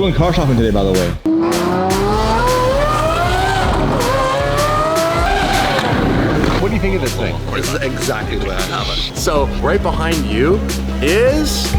going car shopping today, by the way. What do you think of this thing? This is exactly the way I have it. So right behind you is...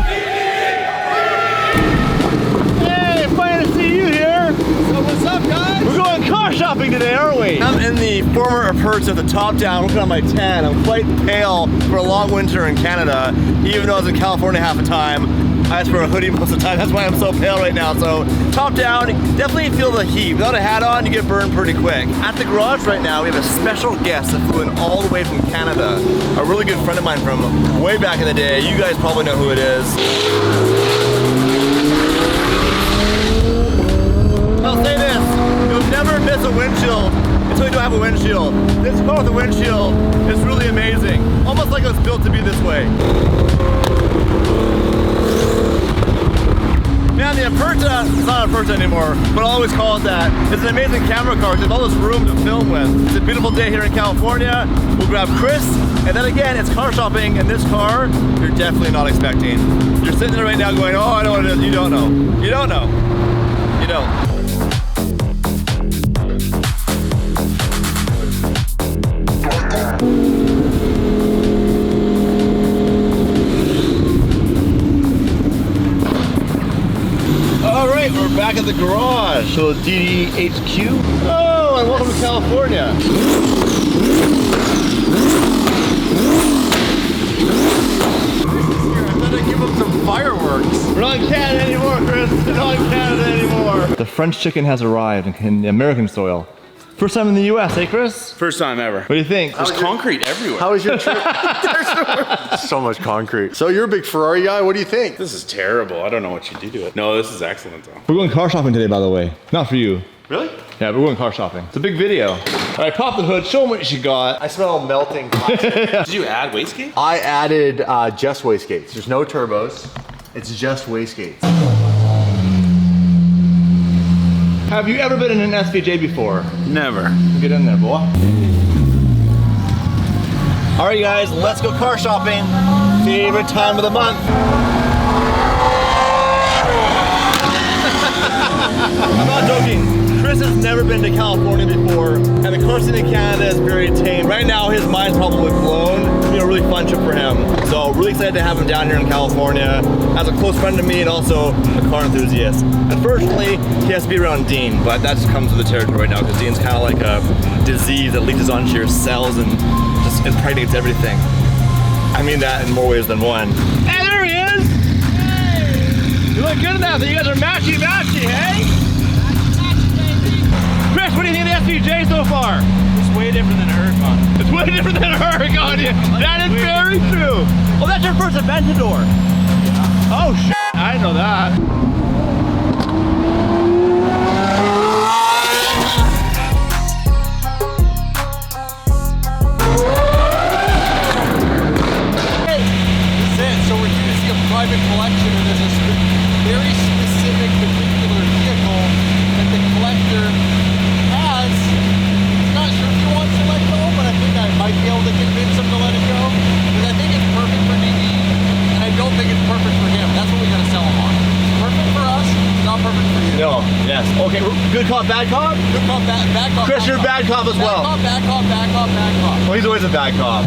Hey, fine to see you here. So what's up, guys? We're going car shopping today, aren't we? I'm in the former approach at the top down, looking at my tan. I'm quite pale for a long winter in Canada, even though I was in California half the time. I asked for a hoodie most of the time, that's why I'm so pale right now. So top down, definitely feel the heat. Without a hat on, you get burned pretty quick. At the garage right now, we have a special guest that flew in all the way from Canada. A really good friend of mine from way back in the day. You guys probably know who it is. I'll say this, you'll never miss a windshield until you don't have a windshield. This car with a windshield is really amazing. Almost like it was built to be this way. Man, the Aperta, it's not an Aperta anymore, but I'll always call it that. It's an amazing camera car because there's all this room to film with. It's a beautiful day here in California. We'll grab Chris, and then again, it's car shopping, and this car, you're definitely not expecting. You're sitting there right now going, oh, I know what it is. You don't know. You don't know. You don't. We're back at the garage, so DD HQ. Oh, and welcome to California. I thought I'd give them some fireworks. We're not in Canada anymore, Chris. We're not in Canada anymore. The French chicken has arrived in American soil. First time in the US, hey Chris? First time ever. What do you think? There's concrete everywhere. How was your trip? There's so much concrete. So you're a big Ferrari guy, what do you think? This is terrible. I don't know what you do to it. No, this is excellent though. We're going car shopping today, by the way. Not for you. Really? Yeah, we're going car shopping. It's a big video. All right, pop the hood, show them what you got. I smell melting. Did you add wastegate? I added just wastegates. There's no turbos. It's just wastegates. Have you ever been in an SVJ before? Never. Get in there, boy. All right, guys, let's go car shopping. Favorite time of the month. I'm not joking. Chris has never been to California before, and the car scene in Canada is very tame. Right now, his mind's probably blown. It's been a really fun trip for him. So really excited to have him down here in California as a close friend to me and also a car enthusiast. Unfortunately, he has to be around Dean, but that just comes with the territory right now because Dean's kind of like a disease that leaches onto your cells and just impregnates everything. I mean that in more ways than one. Hey, there he is! Hey! You look good enough that you guys are matchy-matchy, hey? Chris, what do you think of the SVJ so far? It's way different than a Huracan. It's way different than a Huracan. That is very true. Oh, that's your first Aventador. Oh, shit. I didn't know that. So we're here to see a private collection, and there's a very specific particular vehicle that the collector has. He's not sure if he wants to let go, but I think I might be able to convince him to let it go. Because I think it's perfect for DD, and I don't think it's perfect for him. That's what we gotta sell him on. It's perfect for us, not perfect for you. No, yes. Okay, good cop, bad cop? Good cop, bad cop. Chris, you're a bad cop as well. Bad cop, bad cop, bad cop. Well, he's always a bad cop.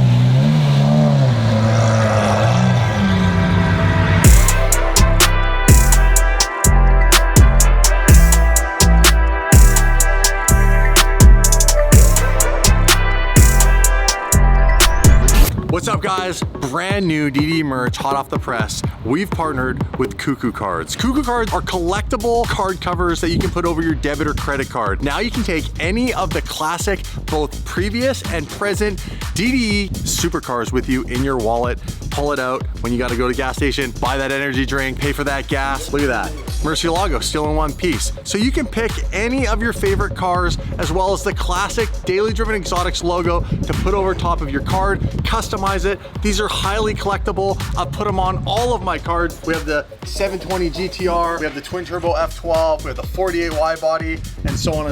What's up, guys? Brand new DD merch, hot off the press. We've partnered with Cuckoo Cards. Cuckoo Cards are collectible card covers that you can put over your debit or credit card. Now you can take any of the classic, both previous and present DD supercars with you in your wallet. Pull it out when you gotta go to the gas station, buy that energy drink, pay for that gas. Look at that. Murcielago still in one piece. So you can pick any of your favorite cars as well as the classic Daily Driven Exotics logo to put over top of your card, customize it. These are highly collectible. I've put them on all of my cards. We have the 720 GTR, we have the twin turbo F12, we have the 48 wide body, and so on,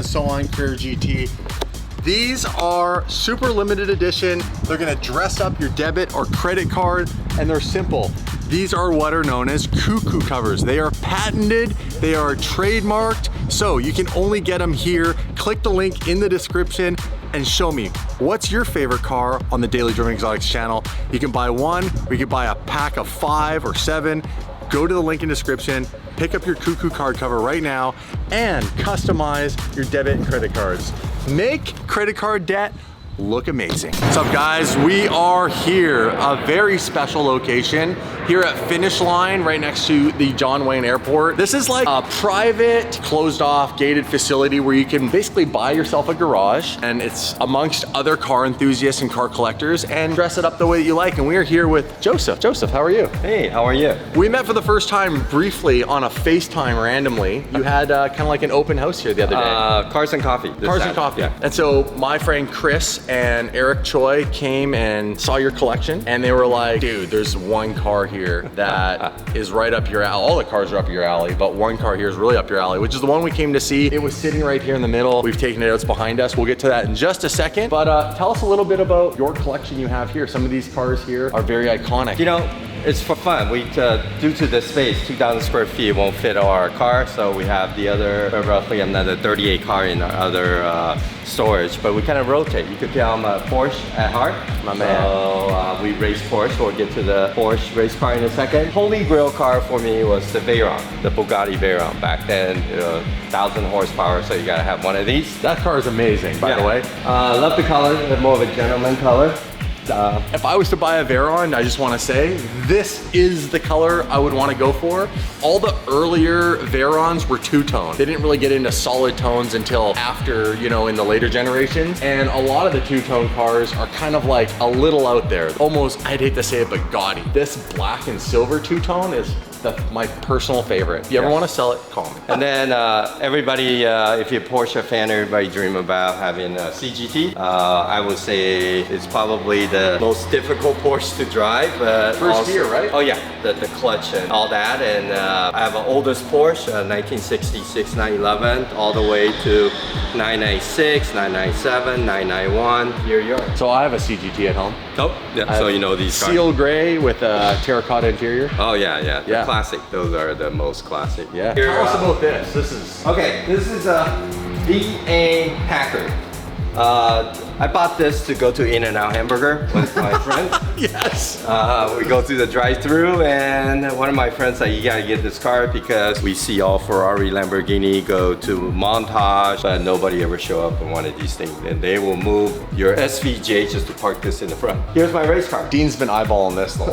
Career GT. These are super limited edition. They're gonna dress up your debit or credit card, and they're simple. These are what are known as cuckoo covers. They are patented, they are trademarked, so you can only get them here. Click the link in the description and show me what's your favorite car on the Daily Driven Exotics channel. You can buy one, or you can buy a pack of 5 or 7. Go to the link in the description, pick up your cuckoo card cover right now, and customize your debit and credit cards. Make credit card debt look amazing. What's up, guys? We are here, a very special location here at Finish Line right next to the John Wayne Airport. This is like a private, closed off, gated facility where you can basically buy yourself a garage, and it's amongst other car enthusiasts and car collectors, and dress it up the way that you like. And we are here with Joseph. Joseph, how are you? Hey, how are you? We met for the first time briefly on a FaceTime randomly. You had kind of like an open house here the other day. Cars and coffee. Cars and coffee. Yeah. And so my friend Chris and Eric Choi came and saw your collection, and they were like, dude, there's one car here that is right up your alley. All the cars are up your alley, but one car here is really up your alley, which is the one we came to see. It was sitting right here in the middle. We've taken it out, it's behind us. We'll get to that in just a second. But tell us a little bit about your collection you have here. Some of these cars here are very iconic. You know, it's for fun. We, due to the space, 2,000 square feet won't fit our car, so we have the other, roughly another 38 car in our other storage, but we kind of rotate. You could tell I'm a Porsche at heart. My man. So we race Porsche. We'll get to the Porsche race car in a second. Holy grail car for me was the Veyron, the Bugatti Veyron. Back then, 1,000 horsepower, so you gotta have one of these. That car is amazing, by the way. Love the color, more of a gentleman color. If I was to buy a Veyron, I just want to say, this is the color I would want to go for. All the earlier Veyrons were two-tone. They didn't really get into solid tones until after, you know, in the later generations. And a lot of the two-tone cars are kind of like a little out there. Almost, I'd hate to say it, but gaudy. This black and silver two-tone is my personal favorite. If you ever want to sell it, call me. And then everybody, if you're a Porsche fan, everybody dream about having a CGT. I would say it's probably the most difficult Porsche to drive. But First gear, right? Oh yeah, the clutch and all that. And I have an oldest Porsche, 1966 911, all the way to 996, 997, 991. Here you are. So I have a CGT at home. Oh, yeah. So you know these cars. Seal gray with a terracotta interior. Oh yeah, yeah. Yeah. Classic. Those are the most classic. Yeah. Here, Tell us about this. This is... Okay, this is a V8 Packard. I bought this to go to In-N-Out Hamburger with my friend. Yes. We go through the drive-thru, and one of my friends said, you gotta get this car because we see all Ferrari, Lamborghini go to montage, but nobody ever show up in one of these things. And they will move your SVJ just to park this in the front. Here's my race car. Dean's been eyeballing this though.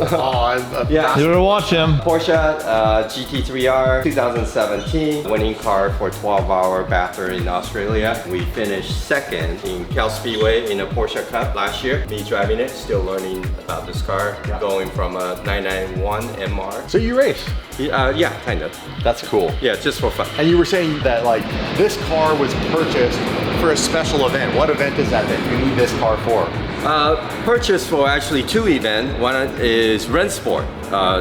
Yeah. You better watch him. Porsche GT3R 2017, winning car for 12-hour battle in Australia. We finished second in Cal Speedway in a Porsche Cup last year. Me driving it, still learning about this car, going from a 991 MR. So you race? Yeah, kind of. That's cool. Yeah, just for fun. And you were saying that like this car was purchased for a special event. What event is that you need this car for? Purchased for actually 2 events. One is Rennsport,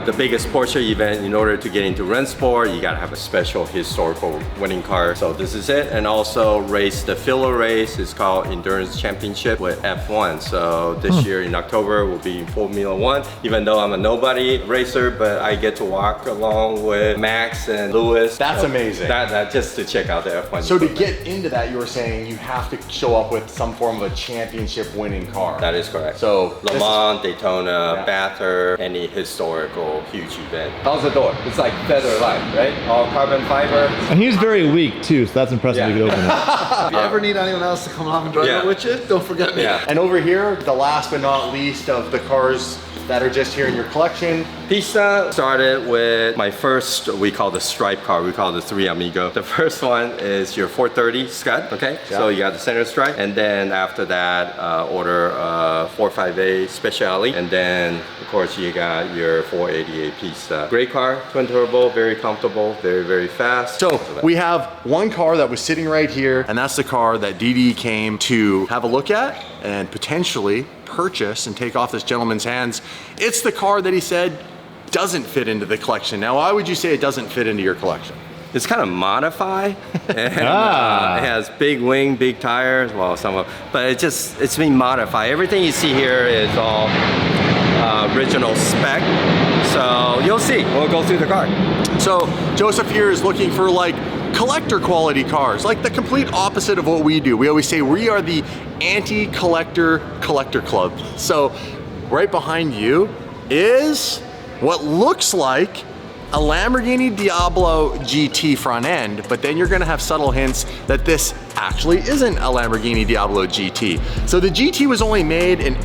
the biggest Porsche event. In order to get into Rennsport, you gotta have a special historical winning car. So this is it. And also race the filler race. It's called Endurance Championship with F1. So this year in October, we'll be in Formula 1. Even though I'm a nobody racer, but I get to walk along with Max and Lewis. That's amazing. That just to check out the F1. So to get into that, you were saying you have to show up with some form of a championship winning car. That is correct. So Le Mans, Daytona, Bathurst, any historical huge event. How's the door? It's like feather light, right? All carbon fiber. And he's very weak too, so that's impressive. You could open it. If you ever need anyone else to come along and drive it with you, don't forget me. Yeah. And over here, the last but not least of the cars that are just here in your collection. Pista started with my first, we call the stripe car, we call the 3 Amigo. The first one is your 430 Scud, okay? Yeah. So you got the center stripe, and then after that, order 458 Speciale, and then of course you got your 488 Pista. Great car, twin turbo, very comfortable, very, very fast. So we have one car that was sitting right here, and that's the car that DD came to have a look at and potentially purchase and take off this gentleman's hands. It's the car that he said doesn't fit into the collection. Now, why would you say it doesn't fit into your collection? It's kind of modified, and it has big wing, big tires, well, some of, but it's been modified. Everything you see here is all original spec. So you'll see. We'll go through the car. So Joseph here is looking for like collector quality cars, like the complete opposite of what we do. We always say we are the anti-collector collector club. So right behind you is what looks like a Lamborghini Diablo GT front end, but then you're gonna have subtle hints that this actually isn't a Lamborghini Diablo GT. So the GT was only made in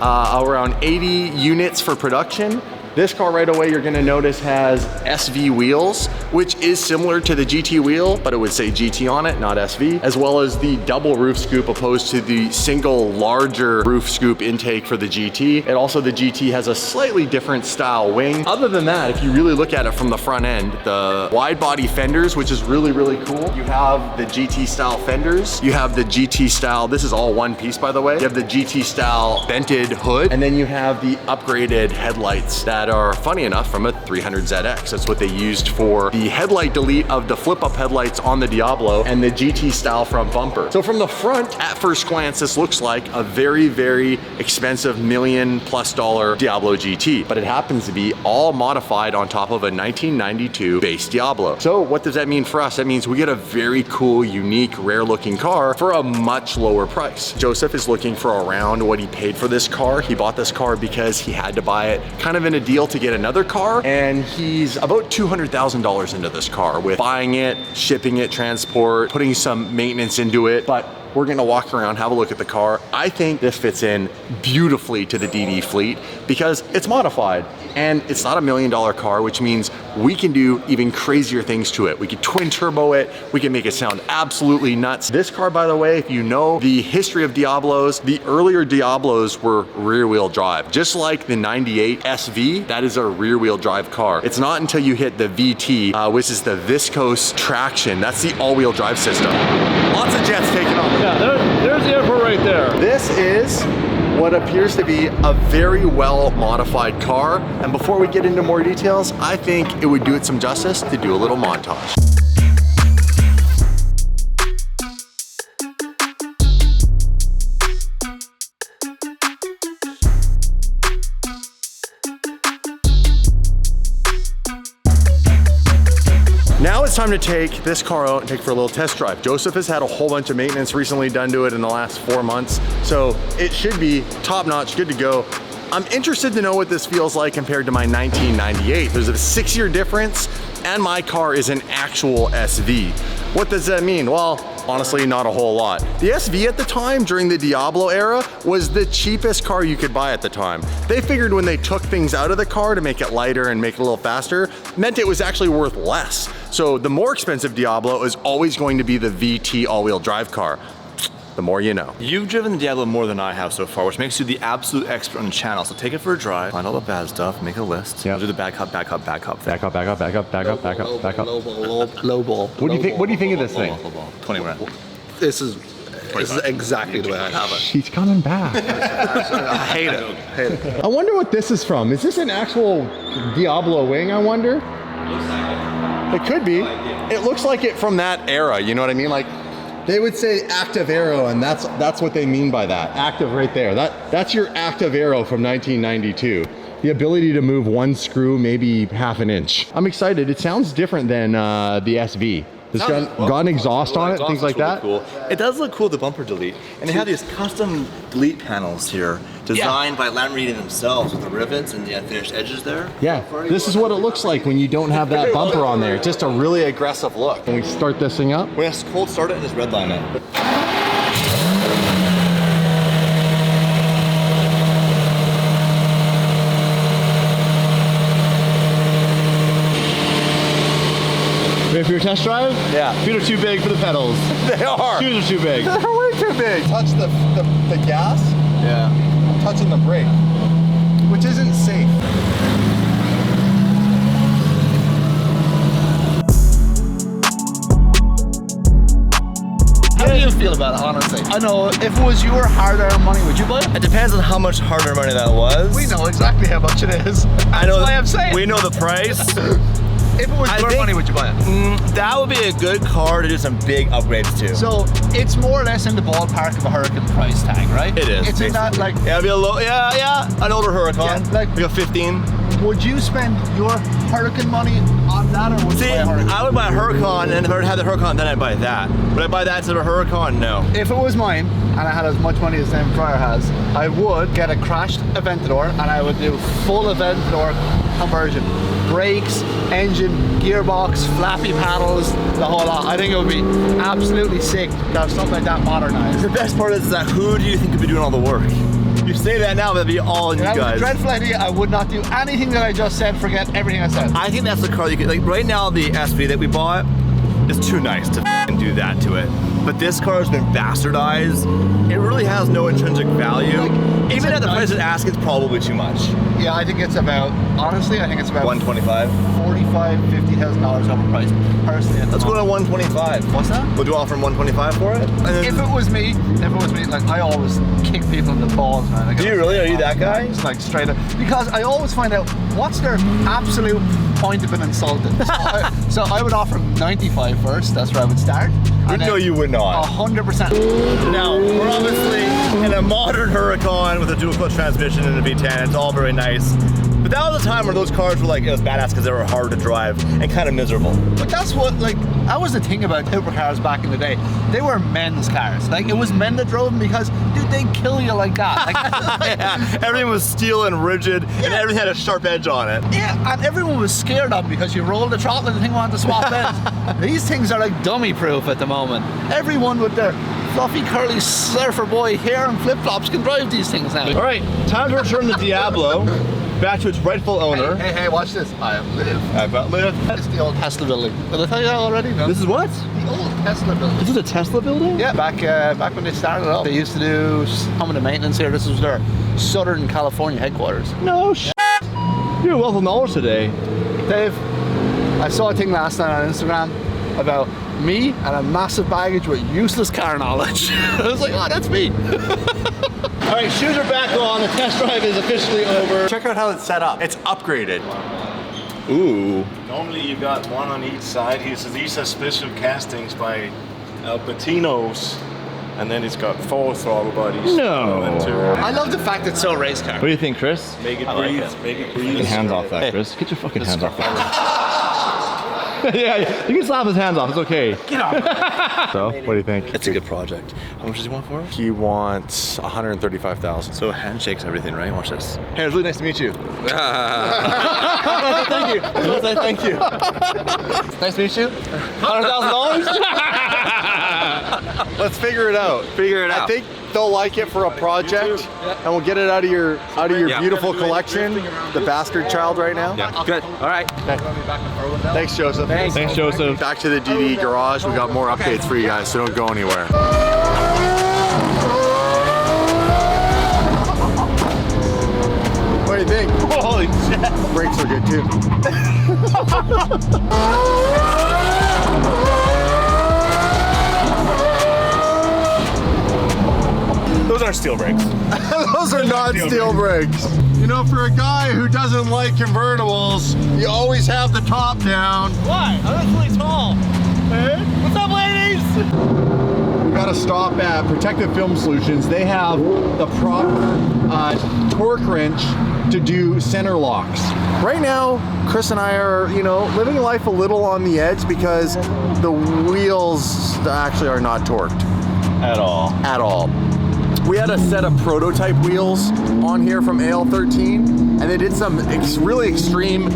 around 80 units for production. This car right away you're gonna notice has SV wheels, which is similar to the GT wheel, but it would say GT on it, not SV, as well as the double roof scoop opposed to the single larger roof scoop intake for the GT. And also the GT has a slightly different style wing. Other than that, if you really look at it from the front end, the wide body fenders, which is really, really cool. You have the GT style fenders. You have the GT style, this is all one piece by the way. You have the GT style vented hood, and then you have the upgraded headlights that are funny enough from a 300ZX. That's what they used for the headlight delete of the flip up headlights on the Diablo and the GT style front bumper. So from the front, at first glance, this looks like a very, very expensive $1 million+ Diablo GT, but it happens to be all modified on top of a 1992 base Diablo. So what does that mean for us? That means we get a very cool, unique, rare looking car for a much lower price. Joseph is looking for around what he paid for this car. He bought this car because he had to buy it kind of in a deal to get another car, and he's about $200,000 into this car with buying it, shipping it, transport, putting some maintenance into it. But we're gonna walk around, have a look at the car. I think this fits in beautifully to the DD fleet because it's modified and it's not $1 million car, which means we can do even crazier things to it. We can twin turbo it, we can make it sound absolutely nuts. This car, by the way, if you know the history of Diablos, the earlier Diablos were rear wheel drive. Just like the 98 SV, that is a rear wheel drive car. It's not until you hit the VT, which is the viscose traction, that's the all wheel drive system. Lots of jets taking off. Yeah, there's the airport right there. This is what appears to be a very well modified car. And before we get into more details, I think it would do it some justice to do a little montage. Now it's time to take this car out and take for a little test drive. Joseph has had a whole bunch of maintenance recently done to it in the last 4 months, so it should be top notch, good to go. I'm interested to know what this feels like compared to my 1998. There's a 6-year difference, and my car is an actual SV. What does that mean? Well, honestly, not a whole lot. The SV at the time, during the Diablo era, was the cheapest car you could buy at the time. They figured when they took things out of the car to make it lighter and make it a little faster, meant it was actually worth less. So the more expensive Diablo is always going to be the VT all-wheel drive car. The more you know. You've driven the Diablo more than I have so far, which makes you the absolute expert on the channel. So take it for a drive, find all the bad stuff, make a list. Yeah. We'll do the back up, back up, back up. Back up, back up, back up, back up, back up, back up. Low ball. What do you think? What do you think of this thing? 20 grand. This is exactly the way I have it. She's coming back. I hate it. I wonder what this is from. Is this an actual Diablo wing, I wonder? It could be. It looks like it from that era, you know what I mean? Like, They would say active arrow, and that's what they mean by that. Active right there. That's your active arrow from 1992. The ability to move one screw, maybe half an inch. I'm excited. It sounds different than the SV. It's got an exhaust on it, things like that. Cool. It does look cool, the bumper delete. And they have these custom delete panels here, designed by Lamborghini themselves with the rivets and the finished edges there. Yeah, this is what it looks like when you don't have that bumper on there. Just a really aggressive look. Can we start this thing up? We're gonna cold start it and just redline it. Ready for your test drive? Yeah. Feet are too big for the pedals. they are. Shoes are too big. They're way too big. Touch the gas. Yeah. I'm touching the brake, which isn't safe. How do you feel about it, honestly? I know, if it was your hard-earned money, would you buy it? It depends on how much hard-earned money that was. We know exactly how much it is. I know. That's why I'm saying. We know the price. If it was your money, would you buy it? That would be a good car to do some big upgrades to. So it's more or less in the ballpark of a Huracan price tag, right? It is. It's in that like. Yeah, it'd be a low. Yeah, an older Huracan. Yeah, like a 15. Would you spend your Huracan money on that, or would you buy a Huracan? I would buy a Huracan, and if I had the Huracan, then I'd buy that. Would I buy that instead of a Huracan? No. If it was mine, and I had as much money as Sam Fryer has, I would get a crashed Aventador, and I would do full Aventador conversion. Brakes, engine, gearbox, flappy paddles, the whole lot. I think it would be absolutely sick to have something like that modernized. The best part is that who do you think could be doing all the work? You say that now, that'd be all in you That was a guys. dreadful idea. I would not do anything that I just said. Forget everything I said. I think that's the car you could, like right now the SV that we bought is too nice to do that to it. But this car has been bastardized. It really has no intrinsic value. Like, even at the price it asks, it's probably too much. Yeah, I think it's about, honestly, I think it's about 125. $45,000, $50,000 overpriced. Personally, Let's go to 125. What's that? Would you offer him 125 for it? If it was me, like I always kick people in the balls, man. Do you really? Are you that guy? It's like straight up. Because I always find out what's their absolute point of being insulted. So I would offer 95 first, that's where I would start. No, you would not. 100%. Now, we're obviously in a modern Huracan with a dual clutch transmission and a V10. It's all very nice. But that was a time where those cars were like, it was badass because they were hard to drive and kind of miserable. But that's what, like, that was the thing about supercars back in the day. They were men's cars. Like, it was men that drove them because, dude, they'd kill you like that. Like, Yeah, everything was steel and rigid, and everything had a sharp edge on it. yeah, and everyone was scared of them because you rolled the throttle and the thing wanted to swap ends. These things are like dummy-proof at the moment. Everyone with their fluffy, curly surfer boy hair and flip-flops can drive these things now. All right, time to return the Diablo back to its rightful owner. Hey, watch this. I have Liv. I've got Liv. It's the old Tesla building. Did I tell you that already? No. This is what? The old Tesla building. This is a Tesla building? Yeah, back when they started up, they used to do some of the maintenance here. This was their Southern California headquarters. No You're a wealth of knowledge today. Dave, I saw a thing last night on Instagram about me and a massive baggage with useless car knowledge. I was like, oh, that's me. All right, shoes are back on. The test drive is officially over. Check out how it's set up. It's upgraded. Ooh. Normally you got one on each side. These are special castings by Albertinos, and then it's got 4 throttle bodies. No. I love the fact it's so race car. What do you think, Chris? Make it breathe. Make it breathe. Get your hands off that, Chris. Get your fucking hands off that. Yeah, you can slap his hands off. It's okay. Get off. So, what do you think? It's a good project. How much does he want for it? He wants 135,000. So handshakes everything, right? Watch this. Hey, it was really nice to meet you. Thank you. I was like, thank you. Nice to meet you. $100,000? Let's figure it out. I think they'll like it for a project, and we'll get it out of your beautiful collection. The bastard child right now. Yeah. Good. All right. Thanks, Joseph. Thanks, Joseph. Back to the DD garage. We got more updates for you guys, so don't go anywhere. What do you think? Holy shit. Brakes are good too. Those are steel brakes. Those are not steel brakes. You know, for a guy who doesn't like convertibles, you always have the top down. Why? I'm really tall. Hey? What's up, ladies? We got to stop at Protective Film Solutions. They have the proper torque wrench to do center locks. Right now, Chris and I are, living life a little on the edge because the wheels actually are not torqued. At all. We had a set of prototype wheels on here from AL13, and they did some really extreme,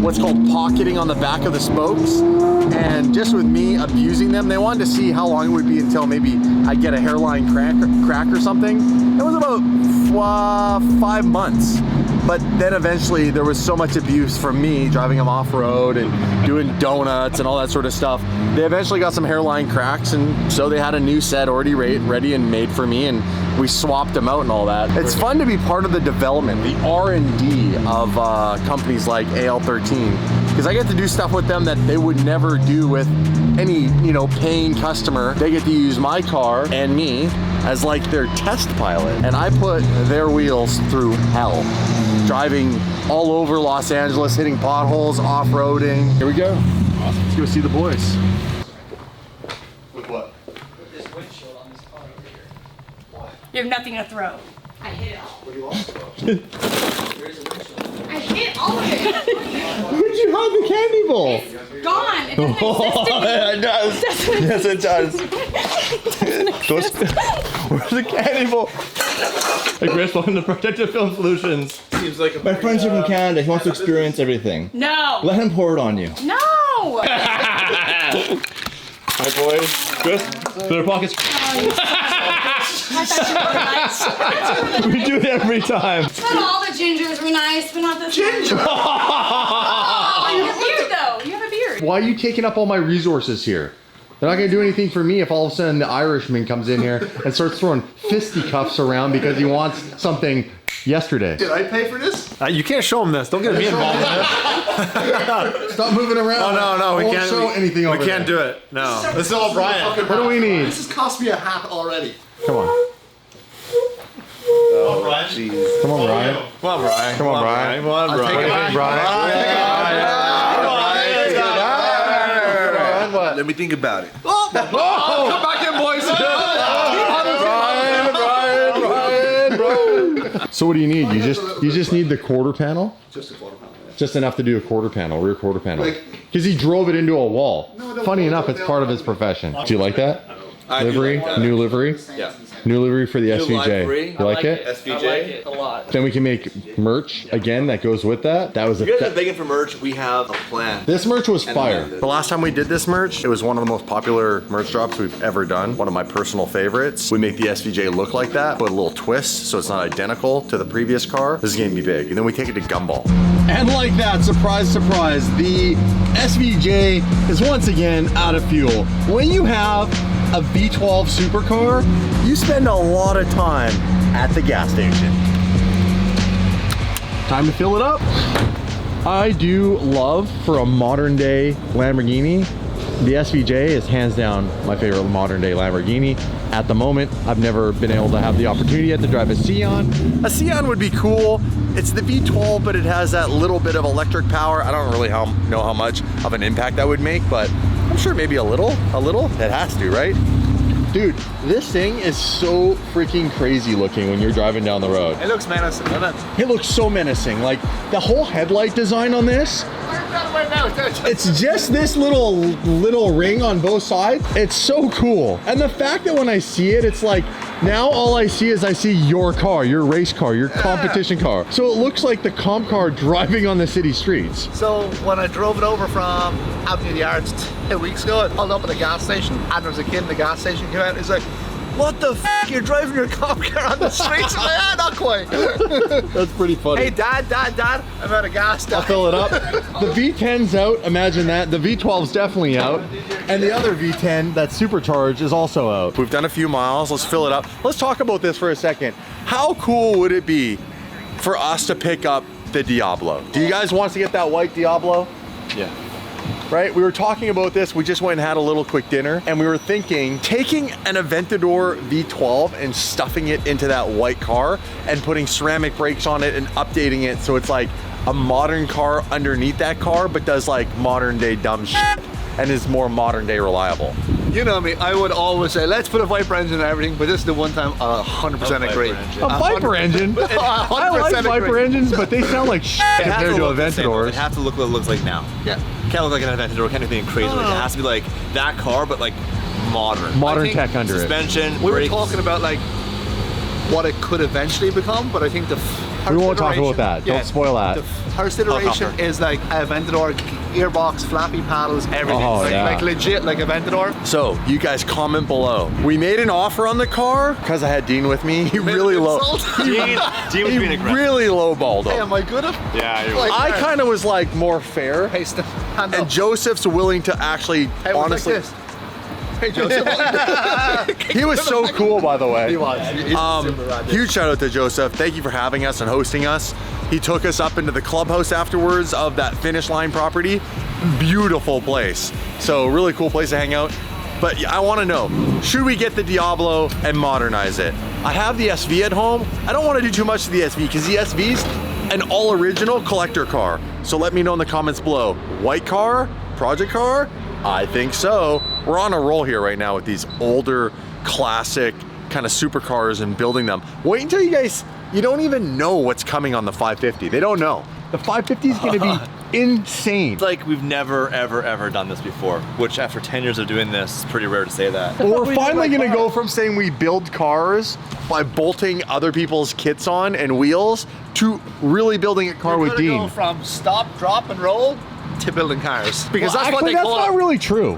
what's called pocketing on the back of the spokes. And just with me abusing them, they wanted to see how long it would be until maybe I'd get a hairline crack or something. It was about 5 months. But then eventually there was so much abuse from me driving them off-road and doing donuts and all that sort of stuff. They eventually got some hairline cracks, and so they had a new set already ready and made for me, and we swapped them out and all that. It's fun to be part of the development, the R&D of companies like AL13, because I get to do stuff with them that they would never do with any, paying customer. They get to use my car and me as like their test pilot, and I put their wheels through hell driving all over Los Angeles, hitting potholes, off-roading. Here we go. Awesome. Let's go see the boys. With what? This windshield on this car over here. What? You have nothing to throw. I hit it all. What do you want? There's a windshield. I hit all of it. Where'd you hide the candy bowl? It's gone. It doesn't exist anymore. Yeah, it does. Yes, it does. Where's the candy bowl? Hey Chris, welcome to Protective Film Solutions. Seems like a My friends are from Canada. He wants to experience everything. No. Let him pour it on you. No. Hi boys. Chris, their pockets. I thought you were nice. We do it every time. Not all the gingers were nice, but not this ginger. Oh, you have a beard though. You have a beard. Why are you taking up all my resources here? They're not gonna do anything for me if all of a sudden the Irishman comes in here and starts throwing fisticuffs around because he wants something yesterday. Did I pay for this? You can't show him this. Don't get me involved in this. Stop moving around. Oh no, we Won't can't show anything over We can't there. do it. No. This is all Brian. What do we need? This has cost me a hat already. Come on. Oh, Brian. Come on, Brian. Come on, Brian. Come on, Brian. Come on, Brian. What do you think, Brian? What? Let me think about it. Come back in, boys. Brian. So what do you need? You just need the quarter panel? Just a quarter panel. Just enough to do a quarter panel, rear quarter panel. Because he drove it into a wall. Funny enough, it's part of his profession. Do you like that? Livery? New livery? Yeah. New livery for the SVJ. livery. You like it? SVJ. I like it a lot. Then we can make merch again that goes with that. That was If you guys are begging for merch, we have a plan. This merch was fire. then- The last time we did this merch, it was one of the most popular merch drops we've ever done. One of my personal favorites. We make the SVJ look like that, but a little twist so it's not identical to the previous car. This is gonna be big. And then we take it to Gumball. And like that, surprise, surprise, the SVJ is once again out of fuel. When you have a V12 supercar, you spend a lot of time at the gas station. Time to fill it up. I do love, for a modern day Lamborghini, the SVJ is hands down my favorite modern day Lamborghini. At the moment, I've never been able to have the opportunity yet to drive a Scion. A Scion would be cool. It's the V12, but it has that little bit of electric power. I don't really know how much of an impact that would make, but I'm sure maybe a little. It has to, right? Dude, this thing is so freaking crazy looking when you're driving down the road. It looks menacing, doesn't it? It looks so menacing. Like the whole headlight design on this, it's just this little ring on both sides. It's so cool. And the fact that when I see it, it's like, now all I see is I see your car, your race car, your competition car. So it looks like the comp car driving on the city streets. So when I drove it over from Avenue of the Arts 2 weeks ago, I pulled up at a gas station and there was a kid in the gas station came out and he's like, "What the f***, you're driving your cop car on the streets?" I'm like, "Ah, not quite." That's pretty funny. Hey dad, I'm out of gas. I'll fill it up. The V10's out, imagine that. The V12's definitely out. And the other V10 that's supercharged is also out. We've done a few miles, let's fill it up. Let's talk about this for a second. How cool would it be for us to pick up the Diablo? Do you guys want us to get that white Diablo? Yeah. Right, we were talking about this, we just went and had a little quick dinner, and we were thinking, taking an Aventador V12 and stuffing it into that white car and putting ceramic brakes on it and updating it so it's like a modern car underneath that car, but does like modern day dumb shit and is more modern day reliable. You know me, I would always say, let's put a Viper engine and everything, but this is the one time I'll 100% agree. A Viper engine? I like Viper engines, but they sound like shit compared to Aventadors. It has to look what it looks like now. Yeah. Can't look like an Aventador, can't do anything crazy. Like, it has to be like that car, but like modern. Modern think tech under it. Suspension, We were brakes. talking about like what it could eventually become, but I think the first We won't talk about that. iteration- Don't spoil that. The first iteration is like Aventador gearbox, flappy paddles, everything. Oh, like, yeah. like legit, like Aventador. So, you guys comment below. We made an offer on the car because I had Dean with me. He really low. Dean was being aggressive. Really lowballed Hey, him. am I good at? Yeah, you're Like, I kind of was like more fair, Hey, hand and up. Joseph's willing to actually, Hey, what's honestly. like this? Hey, Joseph. He was so cool, by the way. He was. He's super rad, dude. Huge shout out to Joseph. Thank you for having us and hosting us. He took us up into the clubhouse afterwards of that Finish Line property. Beautiful place. So really cool place to hang out. But I want to know, should we get the Diablo and modernize it? I have the SV at home. I don't want to do too much to the SV because the SVs, an all original collector car. So let me know in the comments below. White car, project car? I think so. We're on a roll here right now with these older, classic kind of supercars and building them. Wait until you guys, you don't even know what's coming on the 550. They don't know. The 550 is gonna be insane. It's like we've never, ever done this before, which after 10 years of doing this, it's pretty rare to say that. Well, we're finally gonna go from saying we build cars by bolting other people's kits on and wheels to really building a car with Go Dean. from stop, drop, and roll to building cars. Because Well, that's what actually, they that's call not it. really true.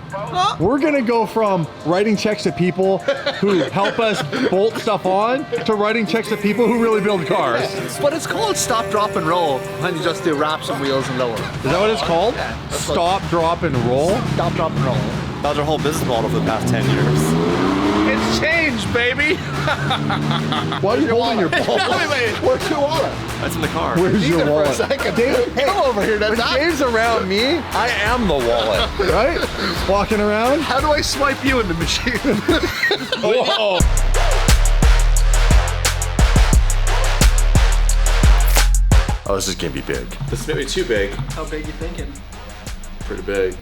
We're gonna go from writing checks to people who help us bolt stuff on to writing checks to people who really build cars. Is But it's called stop, drop, and roll when you just do wraps and wheels and lower. that what it's called? that's what- Stop, drop, and roll? Stop, drop, and roll. That was our whole business model for the past 10 years. It's changed, baby. Why are you holding your Wait, balls? wait, where's your wallet? That's in the car. Where's your For a wallet? second. Dave, hey, Come over here, when that's Dave's around me, I am the wallet, right? Walking around. How do I swipe you in the machine? Whoa. Oh, this is gonna be big. This may be too big. How big you thinking? Pretty big.